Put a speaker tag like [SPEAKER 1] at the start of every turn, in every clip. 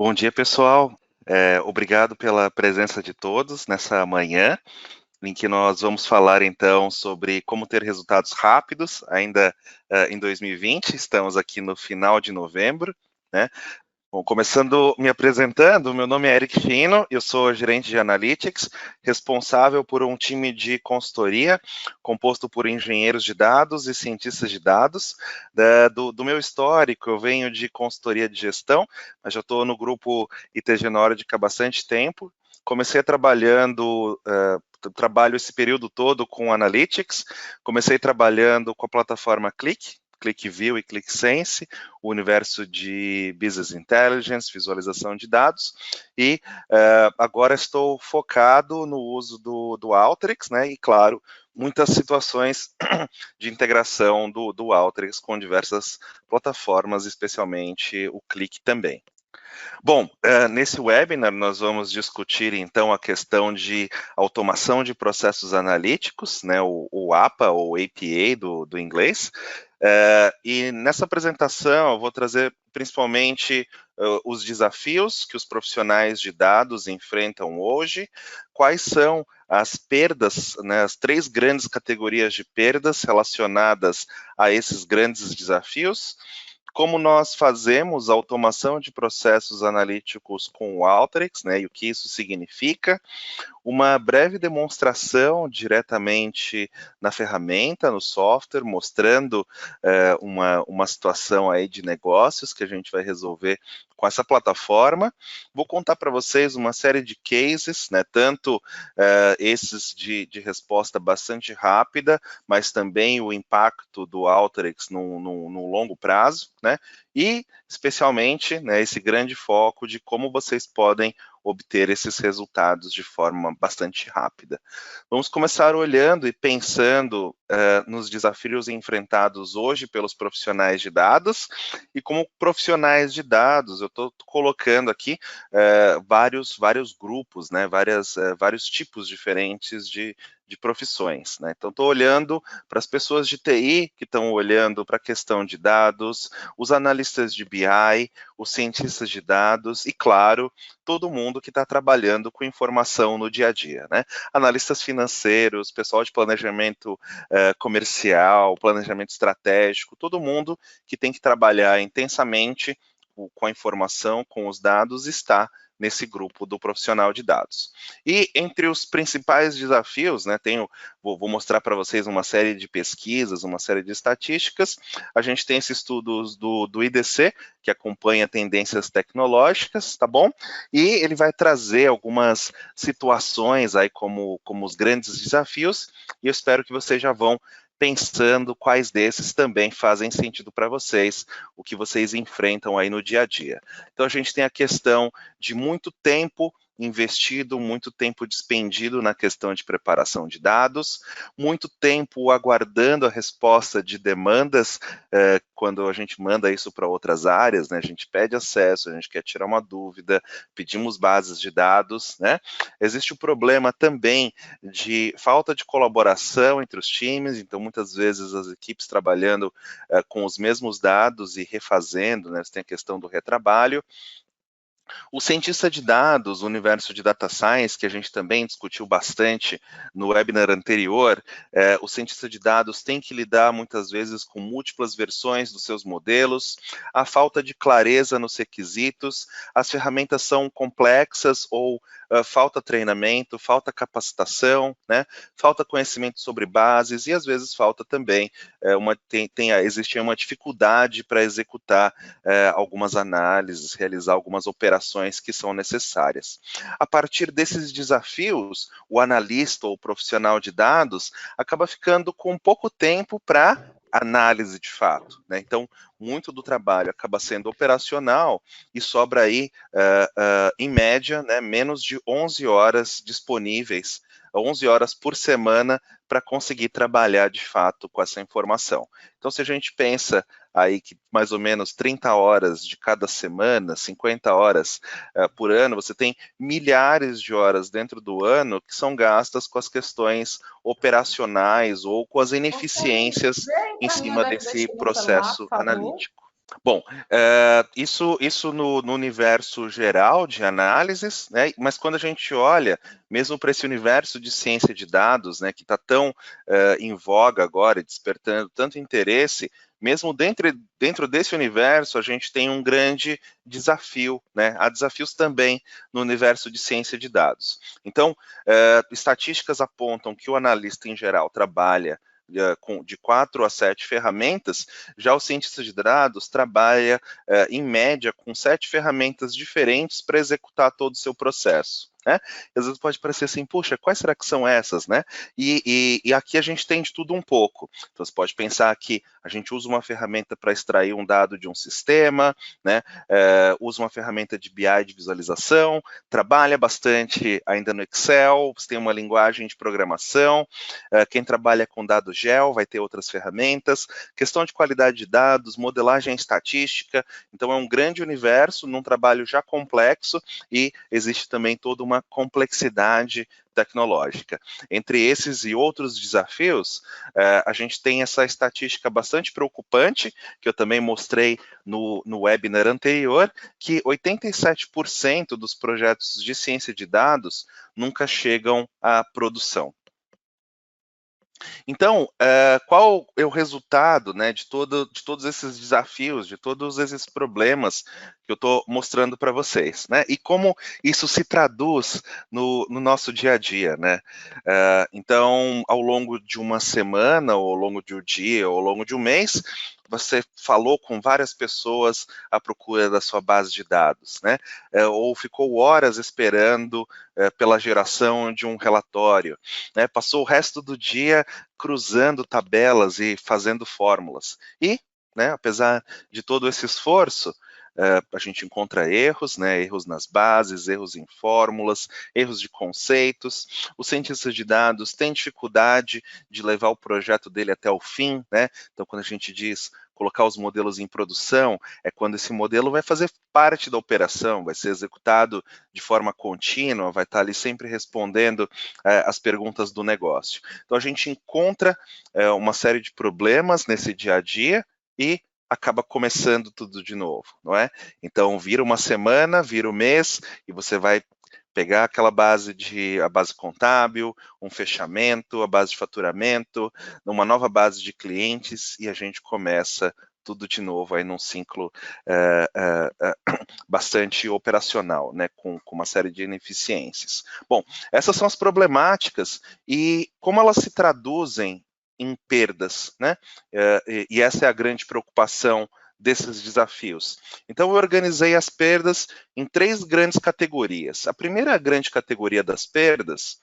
[SPEAKER 1] Bom dia, pessoal. Obrigado pela presença de todos nessa manhã, em que nós vamos falar então sobre como ter resultados rápidos, ainda em 2020. Estamos aqui no final de novembro, né? Bom, começando me apresentando, meu nome é Eric Fino, eu sou gerente de Analytics, responsável por um time de consultoria composto por engenheiros de dados e cientistas de dados. Do meu histórico, eu venho de consultoria de gestão, mas já estou no grupo ITG Nordic há bastante tempo. Comecei trabalho esse período todo com Analytics, comecei trabalhando com a plataforma ClickView e ClickSense, o universo de Business Intelligence, visualização de dados, e agora estou focado no uso do Alteryx, né, e claro, muitas situações de integração do Alteryx com diversas plataformas, especialmente o Click também. Bom, nesse webinar nós vamos discutir então a questão de automação de processos analíticos, né, o APA ou APA do inglês, e nessa apresentação eu vou trazer principalmente os desafios que os profissionais de dados enfrentam hoje, quais são as perdas, né, as 3 grandes categorias de perdas relacionadas a esses grandes desafios, como nós fazemos a automação de processos analíticos com o Alteryx, né, e o que isso significa, uma breve demonstração diretamente na ferramenta, no software, mostrando uma situação aí de negócios que a gente vai resolver com essa plataforma. Vou contar para vocês uma série de cases, né, tanto esses de resposta bastante rápida, mas também o impacto do Alteryx no longo prazo, né, e especialmente, né, esse grande foco de como vocês podem obter esses resultados de forma bastante rápida. Vamos começar olhando e pensando nos desafios enfrentados hoje pelos profissionais de dados, e como profissionais de dados, eu estou colocando aqui vários grupos, né, vários tipos diferentes de profissões, né? Então, estou olhando para as pessoas de TI que estão olhando para a questão de dados, os analistas de BI, os cientistas de dados e, claro, todo mundo que está trabalhando com informação no dia a dia, né? Analistas financeiros, pessoal de planejamento comercial, planejamento estratégico, todo mundo que tem que trabalhar intensamente com a informação, com os dados, está nesse grupo do profissional de dados. E entre os principais desafios, né, vou mostrar para vocês uma série de pesquisas, uma série de estatísticas. A gente tem esses estudos do IDC, que acompanha tendências tecnológicas, tá bom? E ele vai trazer algumas situações aí como os grandes desafios, e eu espero que vocês já vão pensando quais desses também fazem sentido para vocês, o que vocês enfrentam aí no dia a dia. Então, a gente tem a questão de muito tempo investido, muito tempo despendido na questão de preparação de dados, muito tempo aguardando a resposta de demandas, quando a gente manda isso para outras áreas, né, a gente pede acesso, a gente quer tirar uma dúvida, pedimos bases de dados, né? Existe o problema também de falta de colaboração entre os times, então muitas vezes as equipes trabalhando com os mesmos dados e refazendo, né, você tem a questão do retrabalho. O cientista de dados, o universo de data science, que a gente também discutiu bastante no webinar anterior, o cientista de dados tem que lidar muitas vezes com múltiplas versões dos seus modelos, a falta de clareza nos requisitos, as ferramentas são complexas ou falta treinamento, falta capacitação, né? Falta conhecimento sobre bases e às vezes falta também existe uma dificuldade para executar algumas análises, realizar algumas operações que são necessárias. A partir desses desafios, o analista ou profissional de dados acaba ficando com pouco tempo para análise de fato, né? Então, muito do trabalho acaba sendo operacional e sobra aí, em média, né, menos de 11 horas disponíveis, 11 horas por semana para conseguir trabalhar de fato com essa informação. Então, se a gente pensa aí que mais ou menos 30 horas de cada semana, 50 horas por ano, você tem milhares de horas dentro do ano que são gastas com as questões operacionais ou com as ineficiências em cima desse processo analítico. Bom, isso no universo geral de análises, né? Mas quando a gente olha, mesmo para esse universo de ciência de dados, né, que está tão em voga agora, despertando tanto interesse, mesmo dentro desse universo, a gente tem um grande desafio, né? Há desafios também no universo de ciência de dados. Então, estatísticas apontam que o analista, em geral, trabalha de 4 a 7 ferramentas, já o cientista de dados trabalha, em média, com 7 ferramentas diferentes para executar todo o seu processo. Né? Às vezes pode parecer assim, puxa, quais será que são essas, né? E aqui a gente tem de tudo um pouco. Então você pode pensar que a gente usa uma ferramenta para extrair um dado de um sistema, né? Usa uma ferramenta de BI de visualização, trabalha bastante ainda no Excel, você tem uma linguagem de programação, quem trabalha com dado gel vai ter outras ferramentas, questão de qualidade de dados, modelagem estatística, então é um grande universo num trabalho já complexo e existe também toda uma complexidade tecnológica. Entre esses e outros desafios, a gente tem essa estatística bastante preocupante, que eu também mostrei no webinar anterior, que 87% dos projetos de ciência de dados nunca chegam à produção. Então, qual é o resultado, né, de todos esses desafios, de todos esses problemas que eu estou mostrando para vocês, né? E como isso se traduz no nosso dia a dia, né? Então, ao longo de uma semana, ou ao longo de um dia, ou ao longo de um mês, você falou com várias pessoas à procura da sua base de dados, né? Ou ficou horas esperando pela geração de um relatório, né? Passou o resto do dia cruzando tabelas e fazendo fórmulas. E, né, apesar de todo esse esforço, a gente encontra erros, né, erros nas bases, erros em fórmulas, erros de conceitos. O cientista de dados tem dificuldade de levar o projeto dele até o fim, né? Então, quando a gente diz colocar os modelos em produção, é quando esse modelo vai fazer parte da operação, vai ser executado de forma contínua, vai estar ali sempre respondendo as perguntas do negócio. Então, a gente encontra uma série de problemas nesse dia a dia e acaba começando tudo de novo, não é? Então, vira uma semana, vira o mês, e você vai pegar aquela a base contábil, um fechamento, a base de faturamento, uma nova base de clientes, e a gente começa tudo de novo aí num ciclo bastante operacional, né, com uma série de ineficiências. Bom, essas são as problemáticas e como elas se traduzem em perdas, né? E essa é a grande preocupação desses desafios. Então, eu organizei as perdas em 3 grandes categorias. A primeira grande categoria das perdas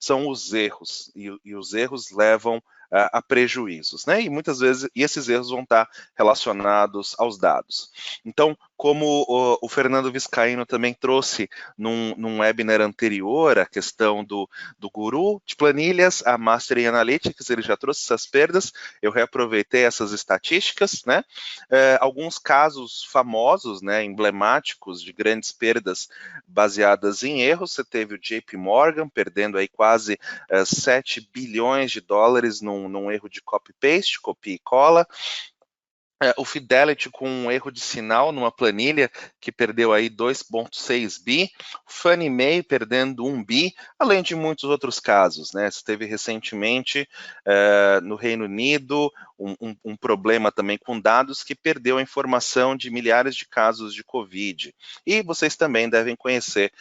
[SPEAKER 1] são os erros, e os erros levam a prejuízos, né? E muitas vezes esses erros vão estar relacionados aos dados. Então, como o Fernando Viscaíno também trouxe num webinar anterior, a questão do guru de planilhas, a Master in Analytics, ele já trouxe essas perdas, eu reaproveitei essas estatísticas, né? Alguns casos famosos, né, emblemáticos de grandes perdas baseadas em erros, você teve o JP Morgan perdendo aí quase 7 bilhões de dólares num erro de copy-paste, copia e cola. O Fidelity com um erro de sinal numa planilha que perdeu aí 2,6 bi, o Fannie Mae perdendo 1 bi, além de muitos outros casos, né? Você teve recentemente no Reino Unido um problema também com dados que perdeu a informação de milhares de casos de Covid. E vocês também devem conhecer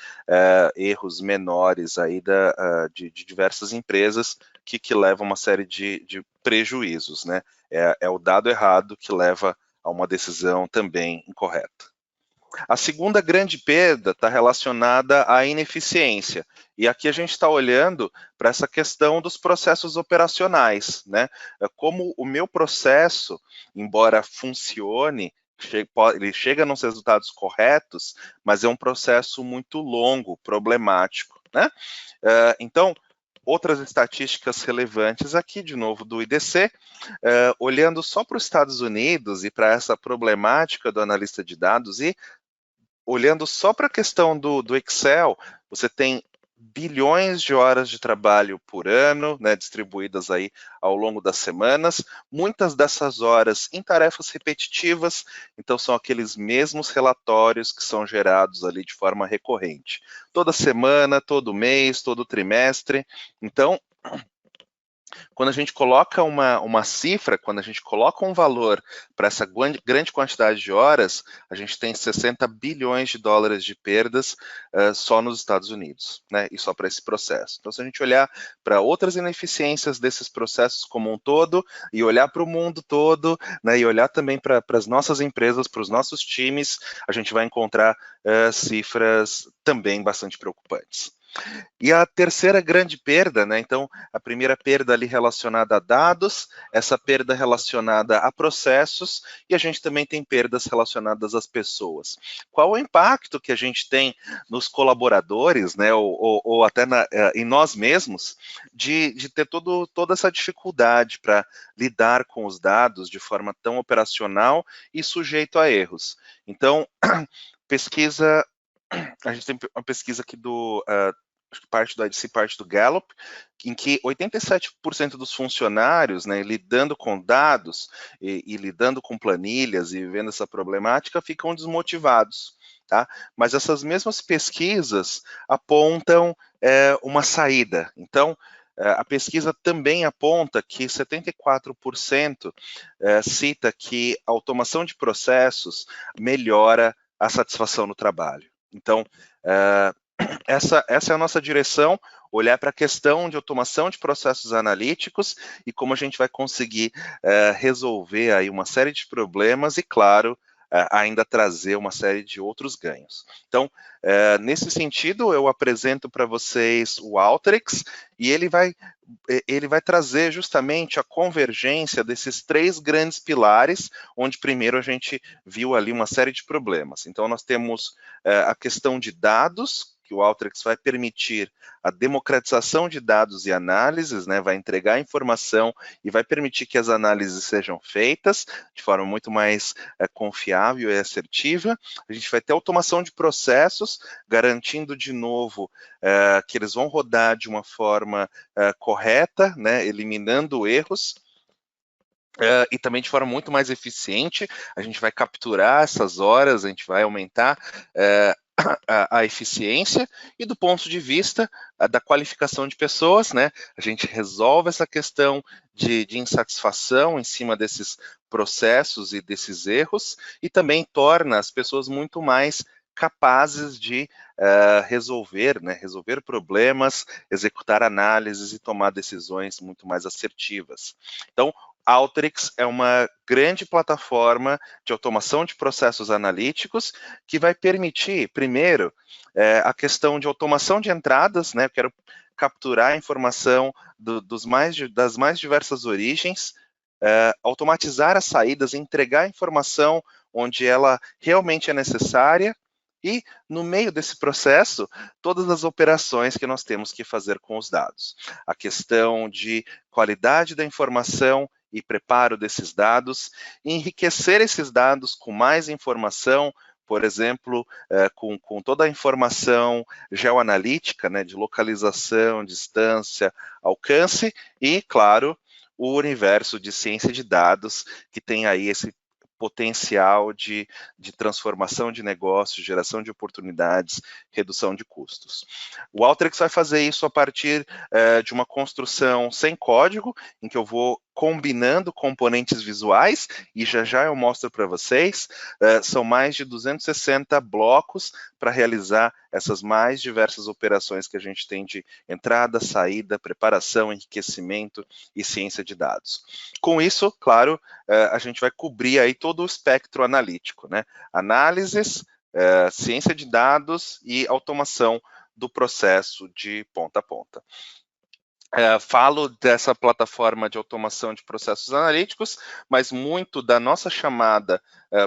[SPEAKER 1] erros menores aí de diversas empresas que levam uma série de prejuízos, né? É o dado errado que leva a uma decisão também incorreta. A segunda grande perda está relacionada à ineficiência. E aqui a gente está olhando para essa questão dos processos operacionais, né? Como o meu processo, embora funcione, ele chega nos resultados corretos, mas é um processo muito longo, problemático, né? Então, outras estatísticas relevantes aqui, de novo, do IDC, olhando só para os Estados Unidos e para essa problemática do analista de dados e olhando só para a questão do Excel, você tem bilhões de horas de trabalho por ano, né, distribuídas aí ao longo das semanas, muitas dessas horas em tarefas repetitivas, então são aqueles mesmos relatórios que são gerados ali de forma recorrente. Toda semana, todo mês, todo trimestre. Então, quando a gente coloca uma cifra, quando a gente coloca um valor para essa grande quantidade de horas, a gente tem 60 bilhões de dólares de perdas só nos Estados Unidos, né? E só para esse processo. Então, se a gente olhar para outras ineficiências desses processos como um todo, e olhar para o mundo todo, né? E olhar também para as nossas empresas, para os nossos times, a gente vai encontrar cifras também bastante preocupantes. E a terceira grande perda, né? Então, a primeira perda ali relacionada a dados, essa perda relacionada a processos, e a gente também tem perdas relacionadas às pessoas. Qual o impacto que a gente tem nos colaboradores, né? Ou até em nós mesmos, de ter toda essa dificuldade para lidar com os dados de forma tão operacional e sujeito a erros. Então, pesquisa. A gente tem uma pesquisa aqui do parte do IDC, parte do Gallup, em que 87% dos funcionários, né, lidando com dados e lidando com planilhas e vendo essa problemática, ficam desmotivados. Tá? Mas essas mesmas pesquisas apontam uma saída. Então, a pesquisa também aponta que 74% cita que a automação de processos melhora a satisfação no trabalho. Então, essa é a nossa direção, olhar para a questão de automação de processos analíticos e como a gente vai conseguir resolver aí uma série de problemas e, claro, ainda trazer uma série de outros ganhos. Então, nesse sentido, eu apresento para vocês o Alteryx e ele vai trazer justamente a convergência desses três grandes pilares, onde primeiro a gente viu ali uma série de problemas. Então, nós temos a questão de dados, que o Alteryx vai permitir a democratização de dados e análises, né, vai entregar informação e vai permitir que as análises sejam feitas de forma muito mais confiável e assertiva. A gente vai ter automação de processos, garantindo de novo que eles vão rodar de uma forma correta, né, eliminando erros. E também de forma muito mais eficiente, a gente vai capturar essas horas, a gente vai aumentar a eficiência, e do ponto de vista da qualificação de pessoas, né, a gente resolve essa questão de insatisfação em cima desses processos e desses erros, e também torna as pessoas muito mais capazes de resolver problemas, executar análises e tomar decisões muito mais assertivas. Então, Alteryx é uma grande plataforma de automação de processos analíticos que vai permitir, primeiro, a questão de automação de entradas, né? Eu quero capturar a informação das mais diversas origens, automatizar as saídas, entregar a informação onde ela realmente é necessária, e, no meio desse processo, todas as operações que nós temos que fazer com os dados. A questão de qualidade da informação e preparo desses dados, enriquecer esses dados com mais informação, por exemplo, com toda a informação geoanalítica, né, de localização, distância, alcance, e, claro, o universo de ciência de dados, que tem aí esse potencial de transformação de negócios, geração de oportunidades, redução de custos. O Alteryx vai fazer isso a partir de uma construção sem código, em que eu vou combinando componentes visuais, e já eu mostro para vocês. São mais de 260 blocos para realizar essas mais diversas operações que a gente tem de entrada, saída, preparação, enriquecimento e ciência de dados. Com isso, claro, a gente vai cobrir aí todo o espectro analítico, né? Análises, ciência de dados e automação do processo de ponta a ponta. Falo dessa plataforma de automação de processos analíticos, mas muito da nossa chamada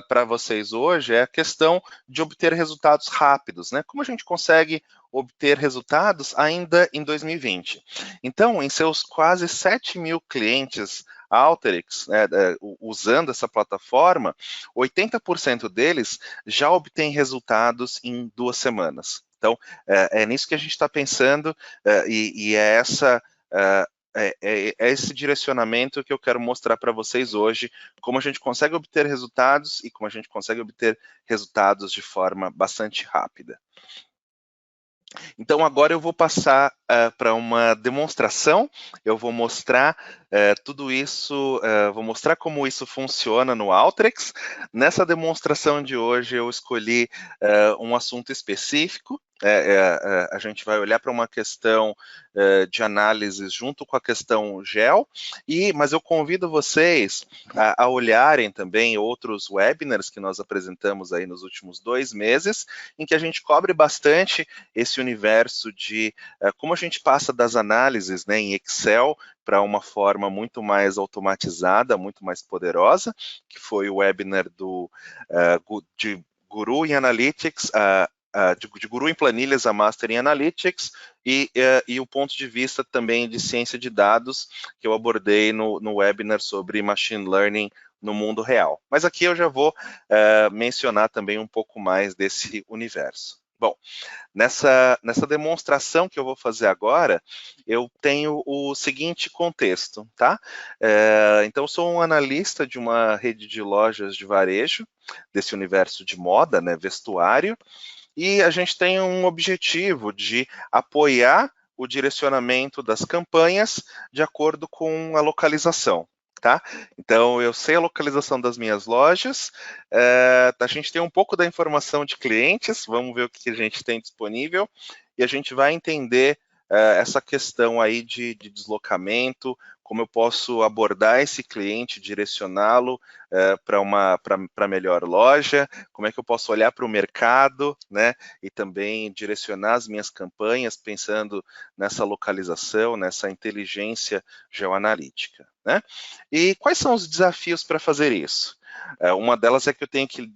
[SPEAKER 1] para vocês hoje é a questão de obter resultados rápidos, né? Como a gente consegue obter resultados ainda em 2020? Então, em seus quase 7 mil clientes Alteryx, usando essa plataforma, 80% deles já obtêm resultados em 2 semanas. Então, é nisso que a gente está pensando, e é esse direcionamento que eu quero mostrar para vocês hoje, como a gente consegue obter resultados e como a gente consegue obter resultados de forma bastante rápida. Então, agora eu vou passar para uma demonstração, eu vou mostrar tudo isso, vou mostrar como isso funciona no Alteryx. Nessa demonstração de hoje, eu escolhi um assunto específico. A gente vai olhar para uma questão de análise junto com a questão GEL, mas eu convido vocês a olharem também outros webinars que nós apresentamos aí nos últimos 2 meses, em que a gente cobre bastante esse universo de como a gente passa das análises, né, em Excel para uma forma muito mais automatizada, muito mais poderosa, que foi o webinar de Guru em Analytics, de Guru em Planilhas a Master em Analytics, e o ponto de vista também de ciência de dados, que eu abordei no webinar sobre Machine Learning no mundo real. Mas aqui eu já vou mencionar também um pouco mais desse universo. Bom, nessa demonstração que eu vou fazer agora, eu tenho o seguinte contexto, tá? Então, eu sou um analista de uma rede de lojas de varejo, desse universo de moda, né, vestuário, e a gente tem um objetivo de apoiar o direcionamento das campanhas de acordo com a localização. Tá? Então, eu sei a localização das minhas lojas, a gente tem um pouco da informação de clientes, vamos ver o que a gente tem disponível, e a gente vai entender essa questão aí de deslocamento, como eu posso abordar esse cliente, direcioná-lo para melhor loja, como é que eu posso olhar para o mercado, né, e também direcionar as minhas campanhas pensando nessa localização, nessa inteligência geoanalítica, né? E quais são os desafios para fazer isso? Uma delas é que eu tenho que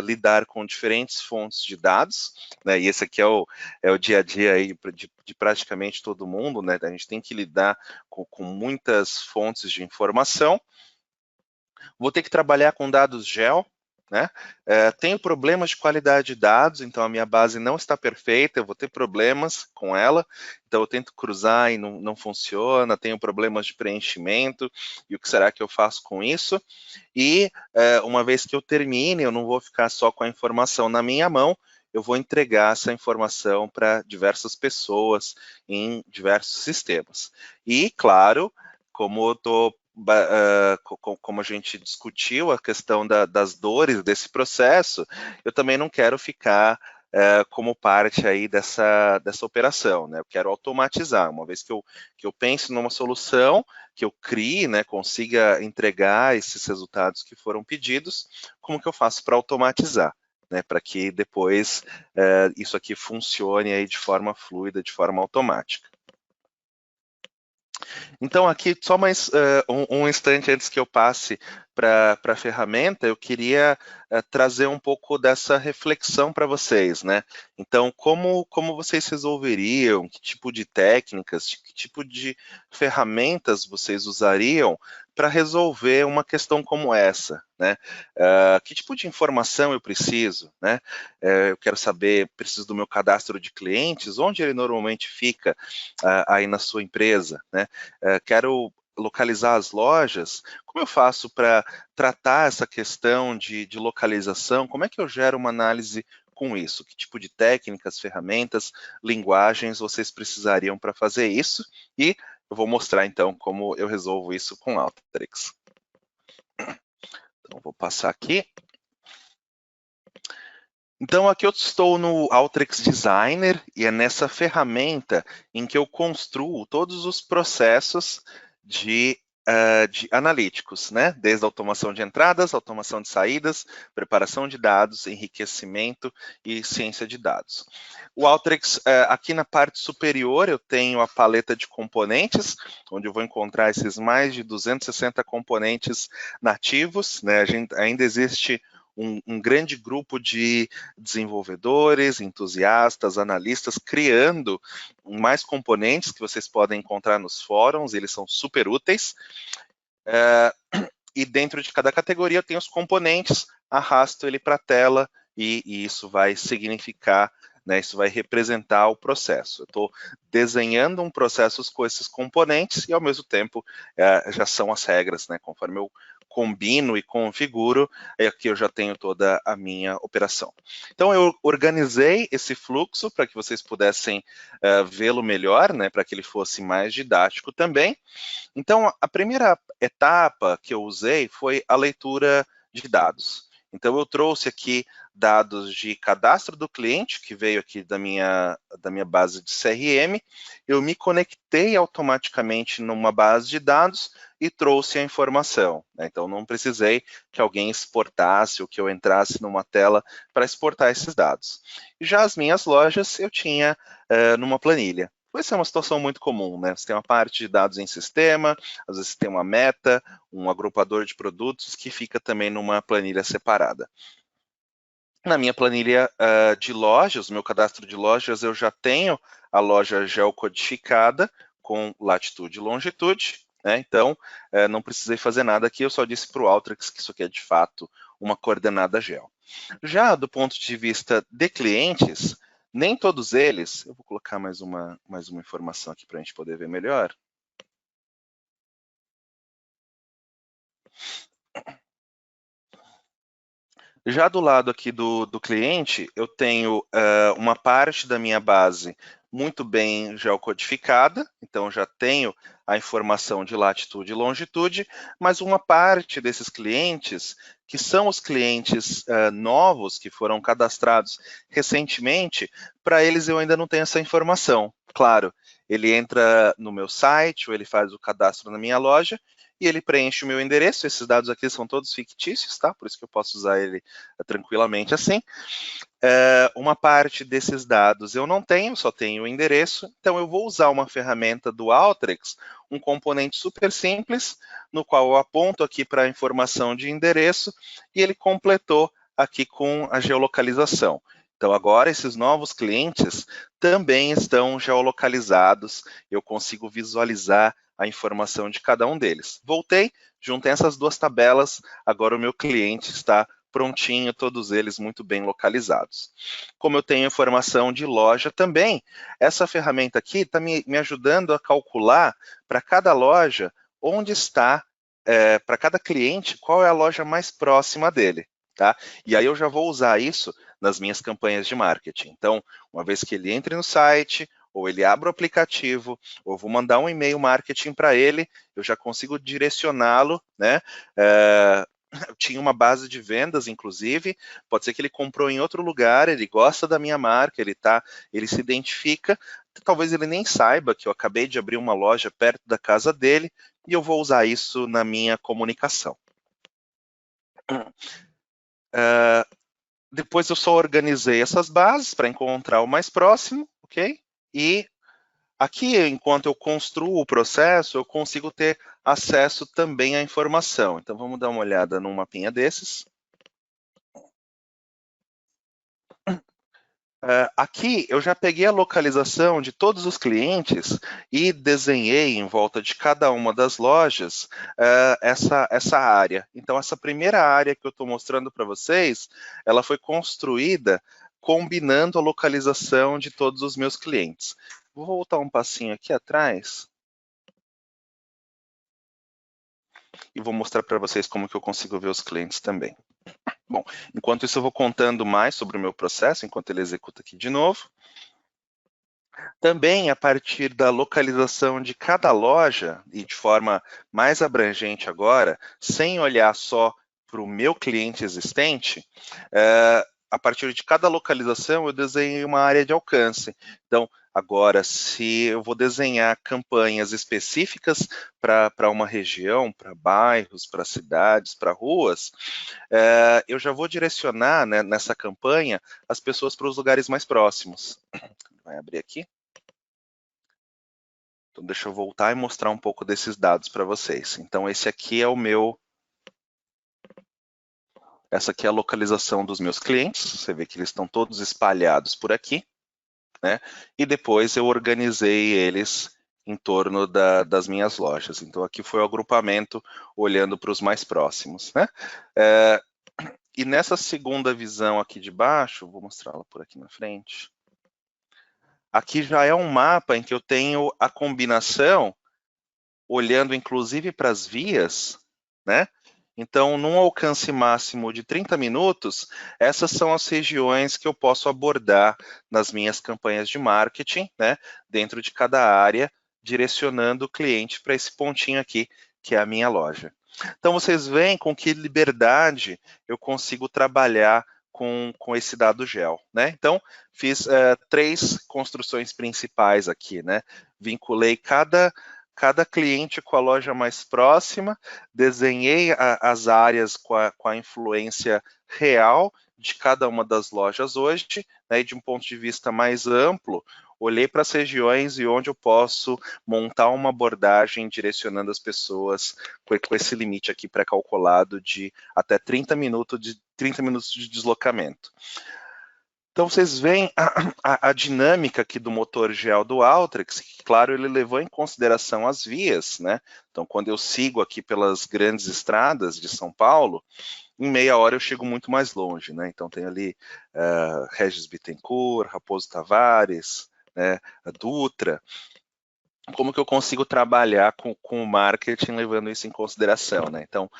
[SPEAKER 1] lidar com diferentes fontes de dados, né, e esse aqui é o dia a dia aí de praticamente todo mundo, né? A gente tem que lidar com muitas fontes de informação. Vou ter que trabalhar com dados GEL, né? Tenho problemas de qualidade de dados, então a minha base não está perfeita, eu vou ter problemas com ela, então eu tento cruzar e não funciona, tenho problemas de preenchimento, e o que será que eu faço com isso? E uma vez que eu termine, eu não vou ficar só com a informação na minha mão, eu vou entregar essa informação para diversas pessoas em diversos sistemas. E, claro, como eu estou como a gente discutiu a questão das dores desse processo, eu também não quero ficar como parte aí dessa operação, né? Eu quero automatizar, uma vez que eu pense numa solução, que eu crie, né, consiga entregar esses resultados que foram pedidos, como que eu faço para automatizar? Né, para que depois isso aqui funcione aí de forma fluida, de forma automática. Então, aqui, só mais um instante antes que eu passe para a ferramenta, eu queria trazer um pouco dessa reflexão para vocês, né? Então, como vocês resolveriam, que tipo de técnicas, que tipo de ferramentas vocês usariam para resolver uma questão como essa, né? Que tipo de informação eu preciso, né? Eu quero saber, preciso do meu cadastro de clientes, onde ele normalmente fica aí na sua empresa, né? Quero localizar as lojas, como eu faço para tratar essa questão de localização? Como é que eu gero uma análise com isso? Que tipo de técnicas, ferramentas, linguagens vocês precisariam para fazer isso? E eu vou mostrar então como eu resolvo isso com Alteryx. Então, vou passar aqui. Então, aqui eu estou no Alteryx Designer e é nessa ferramenta em que eu construo todos os processos de analíticos, né? Desde a automação de entradas, automação de saídas, preparação de dados, enriquecimento e ciência de dados. O Alteryx, aqui na parte superior, eu tenho a paleta de componentes, onde eu vou encontrar esses mais de 260 componentes nativos, né? Ainda existe um grande grupo de desenvolvedores, entusiastas, analistas, criando mais componentes que vocês podem encontrar nos fóruns, eles são super úteis. E dentro de cada categoria eu tenho os componentes, arrasto ele para a tela e isso vai significar né? Isso vai representar o processo. Eu estou desenhando um processo com esses componentes e, ao mesmo tempo, já são as regras, né? Conforme eu combino e configuro, aqui eu já tenho toda a minha operação. Então, eu organizei esse fluxo para que vocês pudessem vê-lo melhor, né? Para que ele fosse mais didático também. Então, a primeira etapa que eu usei foi a leitura de dados. Então, eu trouxe aqui dados de cadastro do cliente, que veio aqui da minha base de CRM, eu me conectei automaticamente numa base de dados e trouxe a informação, né? Então, não precisei que alguém exportasse ou que eu entrasse numa tela para exportar esses dados. E já as minhas lojas eu tinha numa planilha. Essa é uma situação muito comum, né? Você tem uma parte de dados em sistema, às vezes tem uma meta, um agrupador de produtos que fica também numa planilha separada. Na minha planilha de lojas, meu cadastro de lojas, eu já tenho a loja geocodificada com latitude e longitude, né? Então, não precisei fazer nada aqui, eu só disse para o Alteryx que isso aqui é de fato uma coordenada geo. Já do ponto de vista de clientes, nem todos eles, eu vou colocar mais uma informação aqui para a gente poder ver melhor. Já do lado aqui do cliente, eu tenho uma parte da minha base muito bem geocodificada, então já tenho a informação de latitude e longitude, mas uma parte desses clientes, que são os clientes novos, que foram cadastrados recentemente, para eles eu ainda não tenho essa informação. Claro, ele entra no meu site, ou ele faz o cadastro na minha loja, e ele preenche o meu endereço. Esses dados aqui são todos fictícios, tá? Por isso que eu posso usar ele tranquilamente assim. Uma parte desses dados eu não tenho, só tenho o endereço, então eu vou usar uma ferramenta do Alteryx, um componente super simples, no qual eu aponto aqui para a informação de endereço, e ele completou aqui com a geolocalização. Então, agora, esses novos clientes também estão geolocalizados, eu consigo visualizar a informação de cada um deles. Voltei, juntei essas duas tabelas, agora o meu cliente está prontinho, todos eles muito bem localizados. Como eu tenho informação de loja também, essa ferramenta aqui está me ajudando a calcular para cada loja onde está, para cada cliente, qual é a loja mais próxima dele. Tá? E aí eu já vou usar isso nas minhas campanhas de marketing. Então, uma vez que ele entre no site, ou ele abre o aplicativo, ou vou mandar um e-mail marketing para ele, eu já consigo direcioná-lo, né? Eu tinha uma base de vendas, inclusive, pode ser que ele comprou em outro lugar, ele gosta da minha marca, ele se identifica, talvez ele nem saiba que eu acabei de abrir uma loja perto da casa dele, e eu vou usar isso na minha comunicação. Depois eu só organizei essas bases para encontrar o mais próximo, ok? E aqui, enquanto eu construo o processo, eu consigo ter acesso também à informação. Então, vamos dar uma olhada num mapinha desses. Aqui, eu já peguei a localização de todos os clientes e desenhei em volta de cada uma das lojas essa área. Então, essa primeira área que eu estou mostrando para vocês, ela foi construída combinando a localização de todos os meus clientes. Vou voltar um passinho aqui atrás e vou mostrar para vocês como que eu consigo ver os clientes também. Bom, enquanto isso eu vou contando mais sobre o meu processo, enquanto ele executa aqui de novo. Também, a partir da localização de cada loja, e de forma mais abrangente agora, sem olhar só para o meu cliente existente, a partir de cada localização eu desenhei uma área de alcance. Então, agora, se eu vou desenhar campanhas específicas para uma região, para bairros, para cidades, para ruas, eu já vou direcionar, né, nessa campanha as pessoas para os lugares mais próximos. Vai abrir aqui. Então, deixa eu voltar e mostrar um pouco desses dados para vocês. Então, esse aqui é o meu... Essa aqui é a localização dos meus clientes. Você vê que eles estão todos espalhados por aqui, né? E depois eu organizei eles em torno das minhas lojas. Então, aqui foi o agrupamento olhando para os mais próximos, né? E nessa segunda visão aqui de baixo, vou mostrá-la por aqui na frente. aqui já é um mapa em que eu tenho a combinação, olhando inclusive para as vias, né? Então, num alcance máximo de 30 minutos, essas são as regiões que eu posso abordar nas minhas campanhas de marketing, né? Dentro de cada área, direcionando o cliente para esse pontinho aqui, que é a minha loja. Então, vocês veem com que liberdade eu consigo trabalhar com esse dado gel, né? Então, fiz 3 construções principais aqui, né? Vinculei cada cliente com a loja mais próxima, desenhei as áreas com a influência real de cada uma das lojas hoje, né, e de um ponto de vista mais amplo, olhei para as regiões e onde eu posso montar uma abordagem direcionando as pessoas com esse limite aqui pré-calculado de até 30 minutos de deslocamento. Então, vocês veem a dinâmica aqui do motor gel do Alteryx, que, claro, ele levou em consideração as vias, né? Então, quando eu sigo aqui pelas grandes estradas de São Paulo, em meia hora eu chego muito mais longe, né? Então, tem ali Regis Bittencourt, Raposo Tavares, né, a Dutra. Como que eu consigo trabalhar com o marketing levando isso em consideração, né? Então,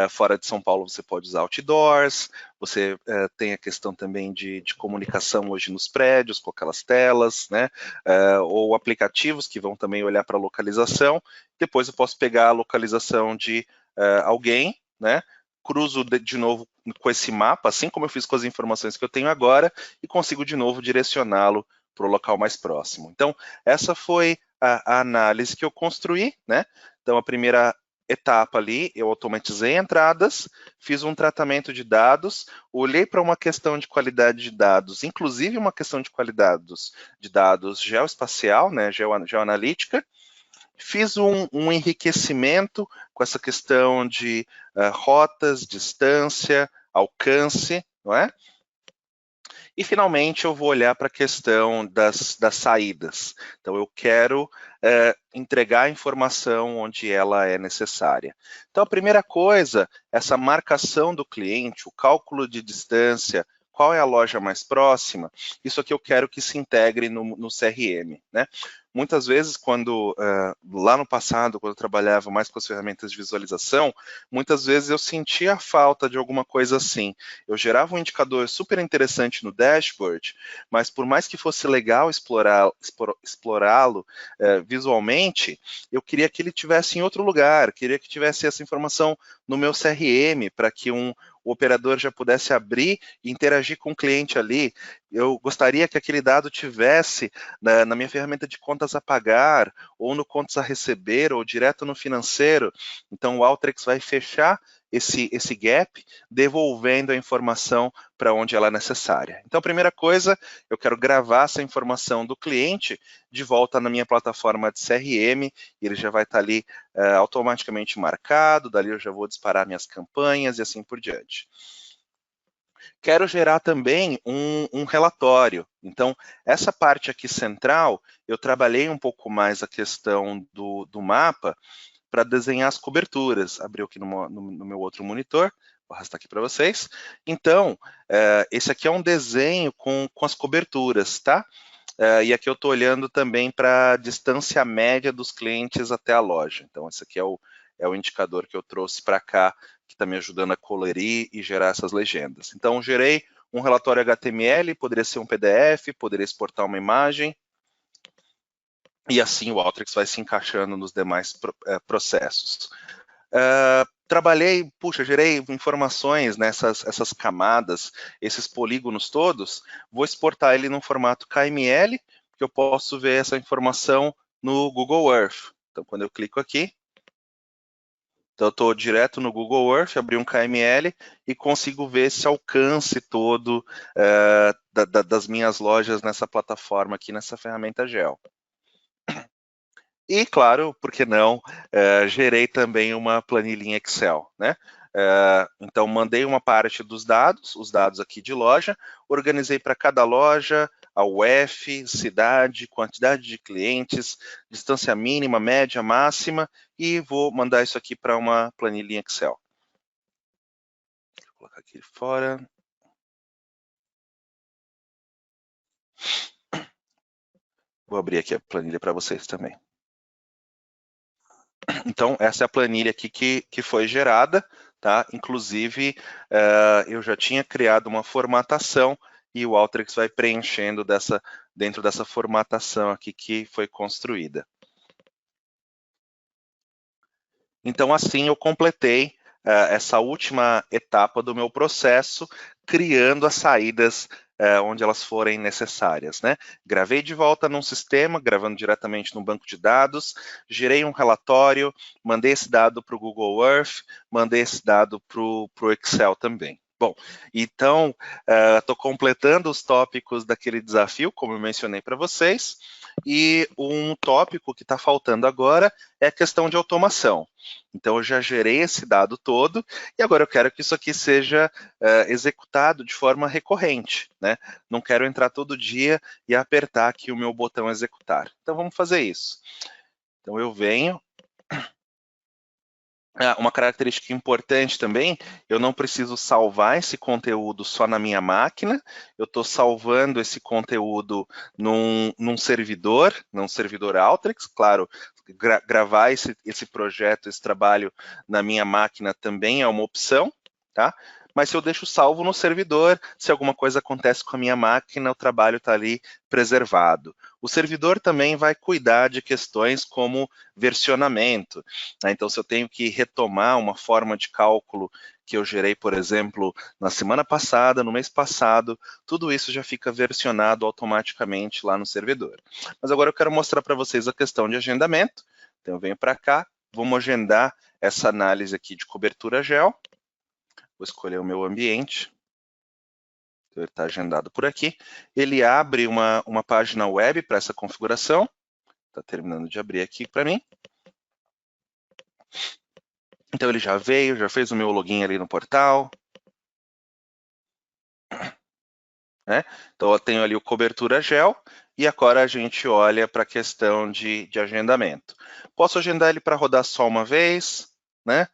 [SPEAKER 1] fora de São Paulo você pode usar outdoors, você tem a questão também de comunicação hoje nos prédios, com aquelas telas, né? Ou aplicativos que vão também olhar para a localização. Depois eu posso pegar a localização de alguém, né? Cruzo de novo com esse mapa, assim como eu fiz com as informações que eu tenho agora, e consigo de novo direcioná-lo para o local mais próximo. Então, essa foi a análise que eu construí, né? Então, a primeira etapa ali, eu automatizei entradas, fiz um tratamento de dados, olhei para uma questão de qualidade de dados, inclusive uma questão de qualidade de dados geoespacial, né, geoanalítica, fiz um enriquecimento com essa questão de rotas, distância, alcance, não é? E, finalmente, eu vou olhar para a questão das saídas. Então, eu quero entregar a informação onde ela é necessária. Então, a primeira coisa, essa marcação do cliente, o cálculo de distância, qual é a loja mais próxima, isso aqui eu quero que se integre no CRM, né? Muitas vezes, lá no passado, quando eu trabalhava mais com as ferramentas de visualização, muitas vezes eu sentia a falta de alguma coisa assim. Eu gerava um indicador super interessante no dashboard, mas por mais que fosse legal explorá-lo visualmente, eu queria que ele tivesse em outro lugar, queria que tivesse essa informação no meu CRM, para que o operador já pudesse abrir e interagir com o cliente ali. Eu gostaria que aquele dado tivesse na minha ferramenta de contas a pagar, ou no contas a receber, ou direto no financeiro. Então, o Alteryx vai fechar esse gap, devolvendo a informação para onde ela é necessária. Então, a primeira coisa, eu quero gravar essa informação do cliente de volta na minha plataforma de CRM, e ele já vai estar ali automaticamente marcado, dali eu já vou disparar minhas campanhas e assim por diante. Quero gerar também um relatório. Então, essa parte aqui central, eu trabalhei um pouco mais a questão do mapa para desenhar as coberturas. Abriu aqui no meu outro monitor, vou arrastar aqui para vocês. Então, esse aqui é um desenho com as coberturas, tá? E aqui eu estou olhando também para a distância média dos clientes até a loja. Então, esse aqui é o indicador que eu trouxe para cá, que está me ajudando a colorir e gerar essas legendas. Então, gerei um relatório HTML, poderia ser um PDF, poderia exportar uma imagem, e assim o Alteryx vai se encaixando nos demais processos. Gerei informações nessas essas camadas, esses polígonos todos, vou exportar ele num formato KML, que eu posso ver essa informação no Google Earth. Então, quando eu clico aqui, então eu estou direto no Google Earth, abri um KML e consigo ver esse alcance todo das minhas lojas nessa plataforma aqui, nessa ferramenta Geo. E, claro, por que não, gerei também uma planilha Excel, né? Então, mandei uma parte dos dados, os dados aqui de loja, organizei para cada loja, a UF, cidade, quantidade de clientes, distância mínima, média, máxima, e vou mandar isso aqui para uma planilha Excel. Vou colocar aqui fora. Vou abrir aqui a planilha para vocês também. Então, essa é a planilha aqui que foi gerada, tá? Inclusive, eu já tinha criado uma formatação e o Alteryx vai preenchendo dentro dessa formatação aqui que foi construída. Então, assim, eu completei essa última etapa do meu processo, criando as saídas onde elas forem necessárias, né? Gravei de volta num sistema, gravando diretamente no banco de dados, gerei um relatório, mandei esse dado para o Google Earth, mandei esse dado para o Excel também. Bom, então, estou completando os tópicos daquele desafio, como eu mencionei para vocês, e um tópico que está faltando agora é a questão de automação. Então, eu já gerei esse dado todo e agora eu quero que isso aqui seja executado de forma recorrente, né? Não quero entrar todo dia e apertar aqui o meu botão executar. Então, vamos fazer isso. Então, eu venho. Uma característica importante também, eu não preciso salvar esse conteúdo só na minha máquina, eu estou salvando esse conteúdo num servidor Alteryx, claro, gravar esse projeto, esse trabalho na minha máquina também é uma opção, tá? Mas se eu deixo salvo no servidor, se alguma coisa acontece com a minha máquina, o trabalho está ali preservado. O servidor também vai cuidar de questões como versionamento, né? Então, se eu tenho que retomar uma forma de cálculo que eu gerei, por exemplo, na semana passada, no mês passado, tudo isso já fica versionado automaticamente lá no servidor. Mas agora eu quero mostrar para vocês a questão de agendamento. Então, eu venho para cá, vamos agendar essa análise aqui de cobertura gel. Vou escolher o meu ambiente. Então, ele está agendado por aqui. Ele abre uma página web para essa configuração. Está terminando de abrir aqui para mim. Então, ele já veio, já fez o meu login ali no portal. Né? Então, eu tenho ali o cobertura gel e agora a gente olha para a questão de agendamento. Posso agendar ele para rodar só uma vez, né?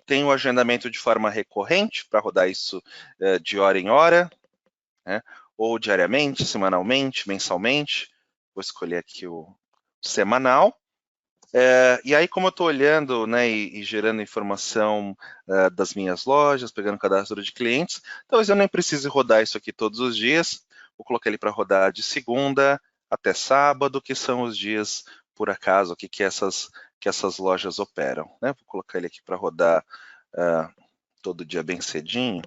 [SPEAKER 1] Tenho o agendamento de forma recorrente, para rodar isso de hora em hora, né? Ou diariamente, semanalmente, mensalmente. Vou escolher aqui o semanal. E aí, como eu estou olhando, né, e gerando informação das minhas lojas, pegando cadastro de clientes, talvez eu nem precise rodar isso aqui todos os dias. Vou colocar ele para rodar de segunda até sábado, que são os dias, por acaso, aqui que essas lojas operam. Né? Vou colocar ele aqui para rodar todo dia bem cedinho.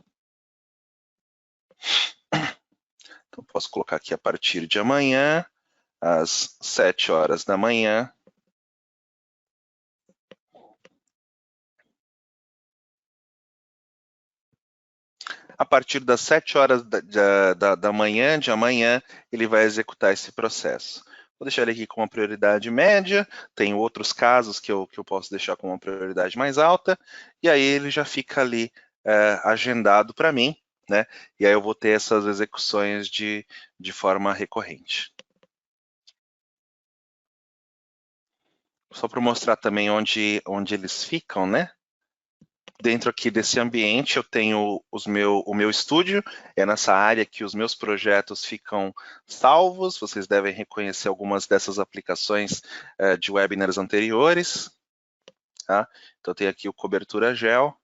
[SPEAKER 1] Então, posso colocar aqui a partir de amanhã, às 7 horas da manhã. A partir das 7 horas da manhã, de amanhã, ele vai executar esse processo. Vou deixar ele aqui com uma prioridade média, tem outros casos que eu posso deixar com uma prioridade mais alta, e aí ele já fica ali agendado para mim, né? E aí eu vou ter essas execuções de forma recorrente. Só para mostrar também onde eles ficam, né? Dentro aqui desse ambiente eu tenho o meu estúdio, é nessa área que os meus projetos ficam salvos, vocês devem reconhecer algumas dessas aplicações de webinars anteriores. Tá? Então tem aqui o cobertura gel.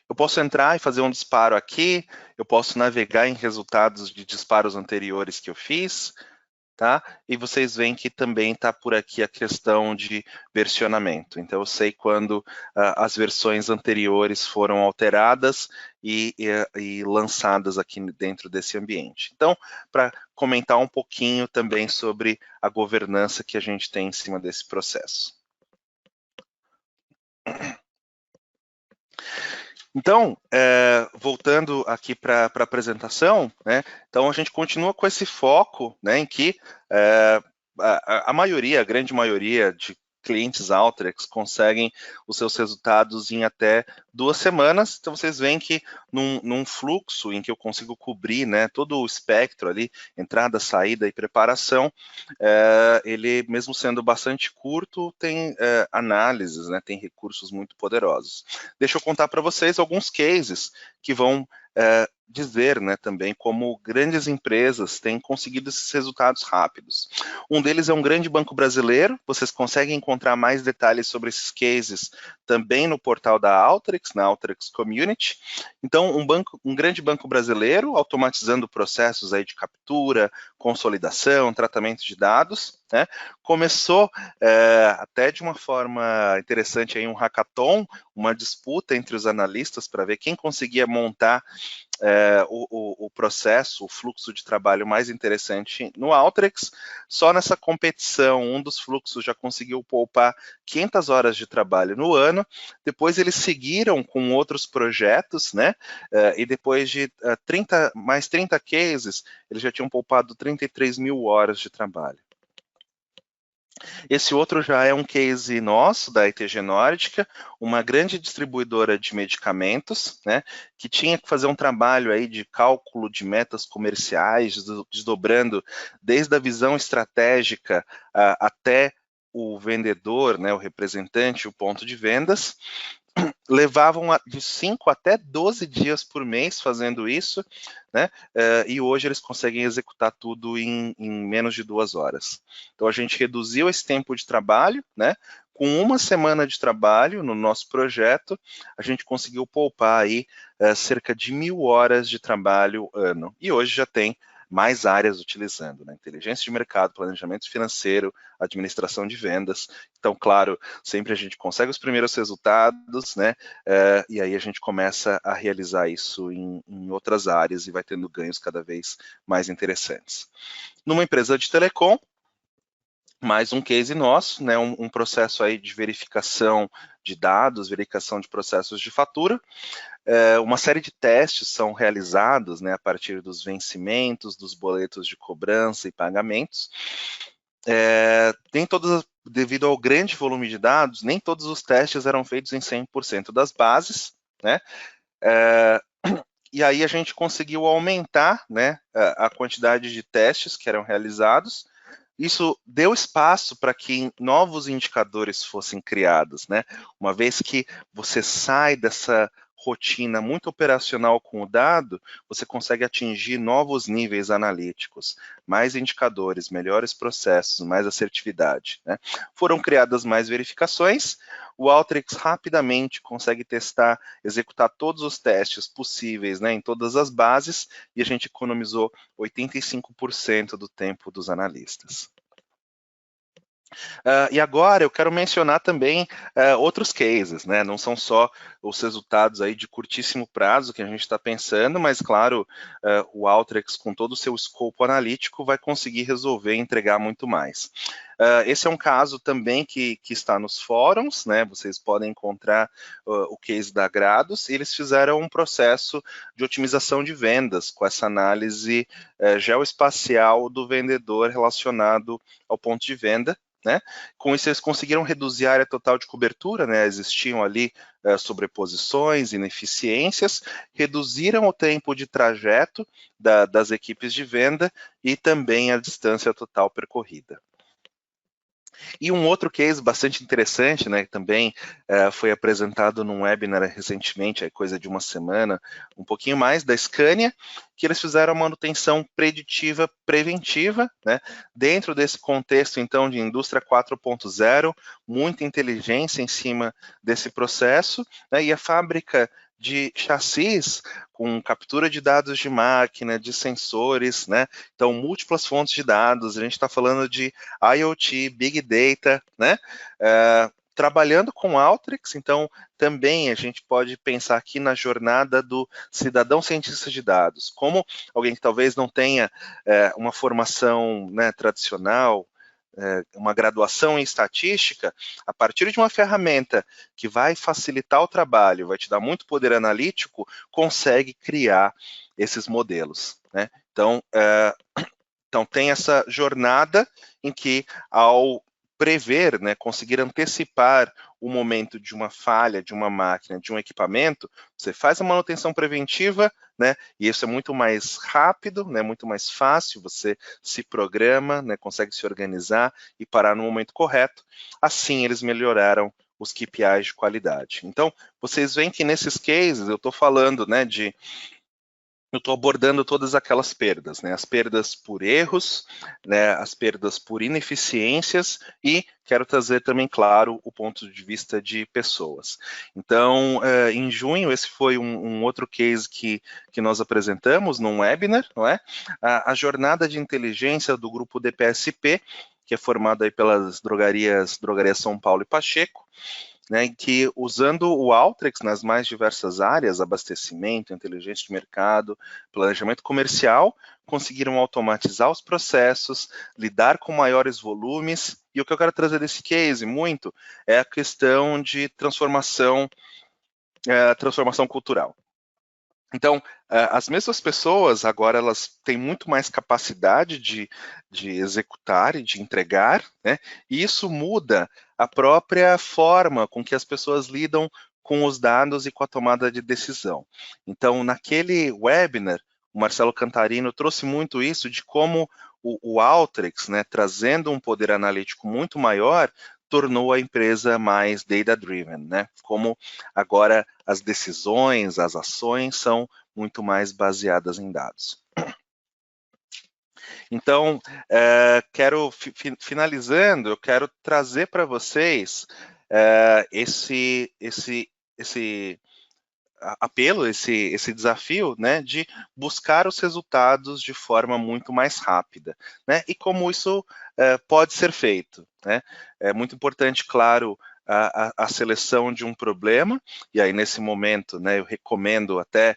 [SPEAKER 1] Eu posso entrar e fazer um disparo aqui, eu posso navegar em resultados de disparos anteriores que eu fiz, tá? E vocês veem que também está por aqui a questão de versionamento. Então, eu sei quando as versões anteriores foram alteradas e lançadas aqui dentro desse ambiente. Então, para comentar um pouquinho também sobre a governança que a gente tem em cima desse processo. Então, voltando aqui para a apresentação, né, então a gente continua com esse foco, né, em que a maioria, a grande maioria de clientes Alteryx conseguem os seus resultados em até 2 semanas. Então, vocês veem que num fluxo em que eu consigo cobrir, né, todo o espectro ali, entrada, saída e preparação, ele, mesmo sendo bastante curto, tem análises, né, tem recursos muito poderosos. Deixa eu contar para vocês alguns cases que vão dizer, né, também como grandes empresas têm conseguido esses resultados rápidos. Um deles é um grande banco brasileiro, vocês conseguem encontrar mais detalhes sobre esses cases também no portal da Alteryx, na Alteryx Community. Então, um grande banco brasileiro, automatizando processos aí de captura, consolidação, tratamento de dados, né, começou até de uma forma interessante aí um hackathon, uma disputa entre os analistas para ver quem conseguia montar o processo, o fluxo de trabalho mais interessante no Alteryx. Só nessa competição, um dos fluxos já conseguiu poupar 500 horas de trabalho no ano. Depois eles seguiram com outros projetos, né? E depois de mais 30 cases, eles já tinham poupado 33 mil horas de trabalho. Esse outro já é um case nosso, da ITG Nórdica, uma grande distribuidora de medicamentos, né, que tinha que fazer um trabalho aí de cálculo de metas comerciais, desdobrando desde a visão estratégica até o vendedor, né, o representante, o ponto de vendas. Levavam de 5 até 12 dias por mês fazendo isso, né? E hoje eles conseguem executar tudo em menos de 2 horas. Então a gente reduziu esse tempo de trabalho, né? Com uma semana de trabalho no nosso projeto, a gente conseguiu poupar aí cerca de 1.000 horas de trabalho ano. E hoje já tem mais áreas utilizando, né? Inteligência de mercado, planejamento financeiro, administração de vendas. Então, claro, sempre a gente consegue os primeiros resultados, né? E aí a gente começa a realizar isso em outras áreas e vai tendo ganhos cada vez mais interessantes. Numa empresa de telecom, mais um case nosso, né, um processo aí de verificação de dados, verificação de processos de fatura. Uma série de testes são realizados, né, a partir dos vencimentos, dos boletos de cobrança e pagamentos. Nem todas, devido ao grande volume de dados, nem todos os testes eram feitos em 100% das bases, né? E aí a gente conseguiu aumentar, né, a quantidade de testes que eram realizados. Isso deu espaço para que novos indicadores fossem criados, né? Uma vez que você sai dessa rotina muito operacional com o dado, você consegue atingir novos níveis analíticos, mais indicadores, melhores processos, mais assertividade, né? Foram criadas mais verificações, o Alteryx rapidamente consegue testar, executar todos os testes possíveis, né, em todas as bases, e a gente economizou 85% do tempo dos analistas. E agora eu quero mencionar também outros cases, né? Não são só os resultados aí de curtíssimo prazo que a gente está pensando, mas claro, o Alteryx com todo o seu escopo analítico vai conseguir resolver e entregar muito mais. Esse é um caso também que está nos fóruns, né? Vocês podem encontrar o case da Grados, e eles fizeram um processo de otimização de vendas com essa análise geoespacial do vendedor relacionado ao ponto de venda, né? Com isso, eles conseguiram reduzir a área total de cobertura, né? Existiam ali sobreposições, ineficiências, reduziram o tempo de trajeto das equipes de venda e também a distância total percorrida. E um outro case bastante interessante, né, que também foi apresentado num webinar recentemente, é coisa de uma semana, um pouquinho mais, da Scania, que eles fizeram a manutenção preditiva preventiva, né, dentro desse contexto, então, de indústria 4.0, muita inteligência em cima desse processo, né, e a fábrica de chassis com captura de dados de máquina, de sensores, né? Então, múltiplas fontes de dados, a gente está falando de IoT, Big Data, né? Trabalhando com Alteryx, então, também a gente pode pensar aqui na jornada do cidadão cientista de dados, como alguém que talvez não tenha uma formação, né, tradicional, uma graduação em estatística, a partir de uma ferramenta que vai facilitar o trabalho, vai te dar muito poder analítico, consegue criar esses modelos, né? Então tem essa jornada em que, ao prever, né, conseguir antecipar o momento de uma falha, de uma máquina, de um equipamento, você faz a manutenção preventiva, né, e isso é muito mais rápido, né, muito mais fácil, você se programa, né, consegue se organizar e parar no momento correto. Assim, eles melhoraram os KPIs de qualidade. Então, vocês veem que nesses cases, eu estou falando, né, de eu estou abordando todas aquelas perdas, né? As perdas por erros, né? As perdas por ineficiências e quero trazer também, claro, o ponto de vista de pessoas. Então, em junho, esse foi um outro case que nós apresentamos num webinar, não é? A jornada de inteligência do grupo DPSP, que é formado aí pelas drogarias São Paulo e Pacheco, né, em que usando o Alteryx nas mais diversas áreas, abastecimento, inteligência de mercado, planejamento comercial, conseguiram automatizar os processos, lidar com maiores volumes, e o que eu quero trazer desse case muito é a questão de transformação cultural. Então, as mesmas pessoas agora elas têm muito mais capacidade de executar e de entregar, né? E isso muda a própria forma com que as pessoas lidam com os dados e com a tomada de decisão. Então, naquele webinar, o Marcelo Cantarino trouxe muito isso de como o Alteryx, né, trazendo um poder analítico muito maior, tornou a empresa mais data-driven, né? Como agora as decisões, as ações são muito mais baseadas em dados. Então, finalizando, eu quero trazer para vocês esse apelo, esse desafio, né, de buscar os resultados de forma muito mais rápida, né, e como isso pode ser feito, né. É muito importante, claro, a seleção de um problema, e aí nesse momento, né, eu recomendo até,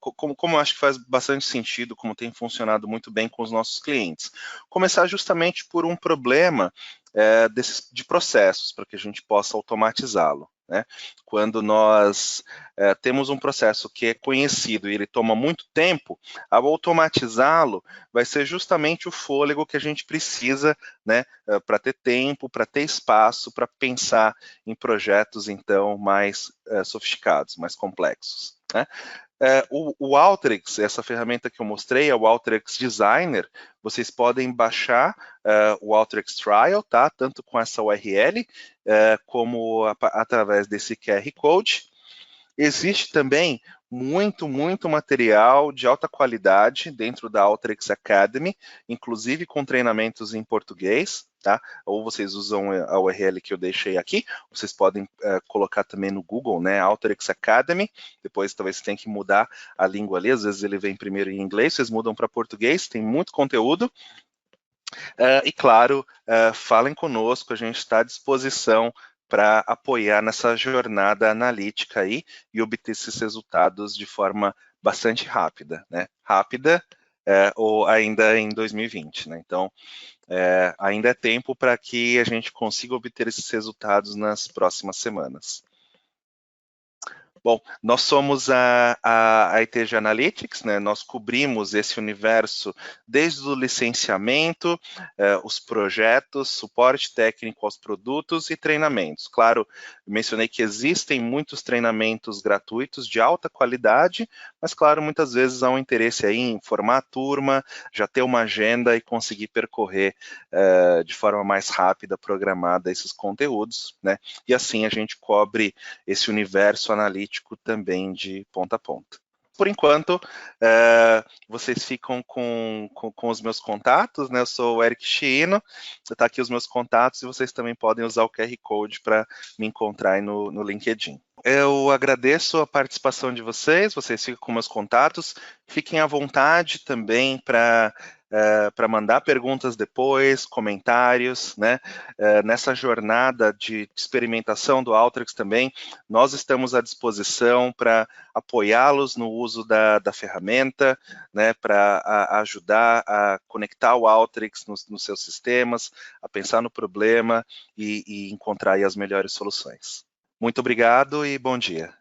[SPEAKER 1] como eu acho que faz bastante sentido, como tem funcionado muito bem com os nossos clientes, começar justamente por um problema de processos, para que a gente possa automatizá-lo, né. Quando nós temos um processo que é conhecido e ele toma muito tempo, ao automatizá-lo, vai ser justamente o fôlego que a gente precisa, né, para ter tempo, para ter espaço, para pensar em projetos, então, mais sofisticados, mais complexos, né? O Alteryx, essa ferramenta que eu mostrei, é o Alteryx Designer, vocês podem baixar o Alteryx Trial, tá? Tanto com essa URL, como através desse QR Code. Existe também muito material de alta qualidade dentro da Alteryx Academy, inclusive com treinamentos em português, tá? Ou vocês usam a URL que eu deixei aqui, vocês podem colocar também no Google, né, Alteryx Academy, depois talvez você tenha que mudar a língua ali, às vezes ele vem primeiro em inglês, vocês mudam para português, tem muito conteúdo. E claro, falem conosco, a gente está à disposição para apoiar nessa jornada analítica aí e obter esses resultados de forma bastante rápida, né? Rápida ou ainda em 2020, né? Então, ainda é tempo para que a gente consiga obter esses resultados nas próximas semanas. Bom, nós somos a ITG Analytics, né? Nós cobrimos esse universo desde o licenciamento, os projetos, suporte técnico aos produtos e treinamentos. Claro, mencionei que existem muitos treinamentos gratuitos de alta qualidade, mas claro, muitas vezes há um interesse aí em formar a turma, já ter uma agenda e conseguir percorrer de forma mais rápida, programada esses conteúdos, né? E assim a gente cobre esse universo analítico também de ponta a ponta. Por enquanto, vocês ficam com os meus contatos, né? Eu sou o Eric Chino, está aqui os meus contatos e vocês também podem usar o QR Code para me encontrar aí no LinkedIn. Eu agradeço a participação de vocês ficam com meus contatos, fiquem à vontade também para mandar perguntas depois, comentários, né? Nessa jornada de experimentação do Alteryx também, nós estamos à disposição para apoiá-los no uso da ferramenta, né? Para ajudar a conectar o Alteryx nos seus sistemas, a pensar no problema e encontrar aí as melhores soluções. Muito obrigado e bom dia.